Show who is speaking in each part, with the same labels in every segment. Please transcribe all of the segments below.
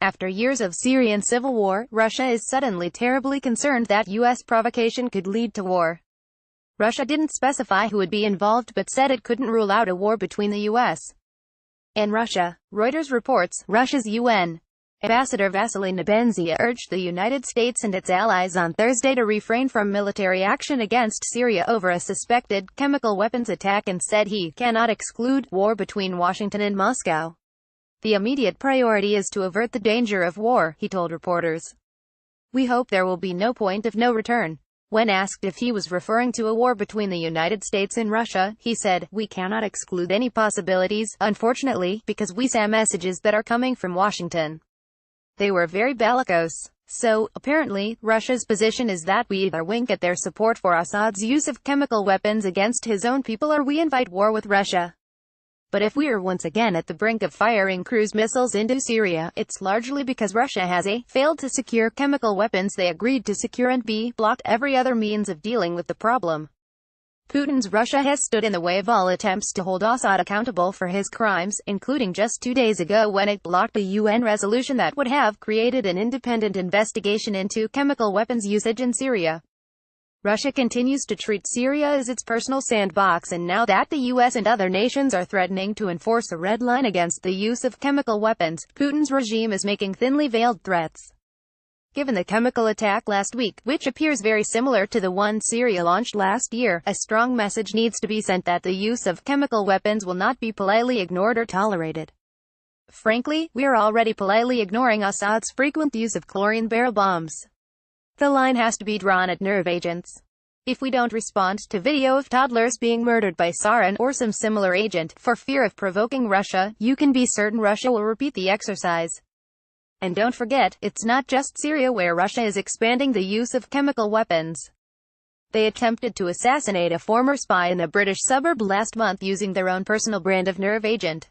Speaker 1: After years of Syrian civil war, Russia is suddenly terribly concerned that U.S. provocation could lead to war. Russia didn't specify who would be involved but said it couldn't rule out a war between the U.S. and Russia. Reuters reports, Russia's UN Ambassador Vassily Nebenzia urged the United States and its allies on Thursday to refrain from military action against Syria over a suspected chemical weapons attack and said he cannot exclude war between Washington and Moscow. The immediate priority is to avert the danger of war, he told reporters. We hope there will be no point of no return. When asked if he was referring to a war between the United States and Russia, he said, "We cannot exclude any possibilities, unfortunately, because we saw messages that are coming from Washington. They were very bellicose. So, apparently, Russia's position is that we either wink at their support for Assad's use of chemical weapons against his own people or we invite war with Russia. But if we are once again at the brink of firing cruise missiles into Syria, it's largely because Russia has a. failed to secure chemical weapons they agreed to secure and b. blocked every other means of dealing with the problem. Putin's Russia has stood in the way of all attempts to hold Assad accountable for his crimes, including just 2 days ago when it blocked a UN resolution that would have created an independent investigation into chemical weapons usage in Syria. Russia continues to treat Syria as its personal sandbox, and now that the US and other nations are threatening to enforce a red line against the use of chemical weapons, Putin's regime is making thinly veiled threats. Given the chemical attack last week, which appears very similar to the one Syria launched last year, a strong message needs to be sent that the use of chemical weapons will not be politely ignored or tolerated. Frankly, we are already politely ignoring Assad's frequent use of chlorine barrel bombs. The line has to be drawn at nerve agents. If we don't respond to video of toddlers being murdered by sarin or some similar agent, for fear of provoking Russia, you can be certain Russia will repeat the exercise. And don't forget, it's not just Syria where Russia is expanding the use of chemical weapons. They attempted to assassinate a former spy in a British suburb last month using their own personal brand of nerve agent.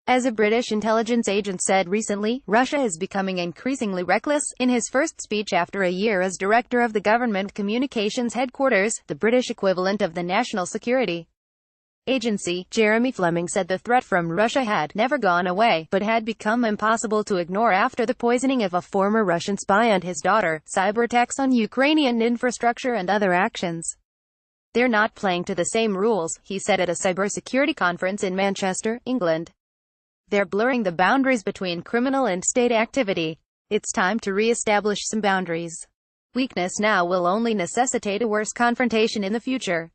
Speaker 1: As a British intelligence agent said recently, Russia is becoming increasingly reckless. In his first speech after a year as director of the government communications headquarters, the British equivalent of the National Security Agency, Jeremy Fleming said the threat from Russia had never gone away, but had become impossible to ignore after the poisoning of a former Russian spy and his daughter, cyberattacks on Ukrainian infrastructure and other actions. They're not playing to the same rules, he said at a cybersecurity conference in Manchester, England. They're blurring the boundaries between criminal and state activity. It's time to re-establish some boundaries. Weakness now will only necessitate a worse confrontation in the future.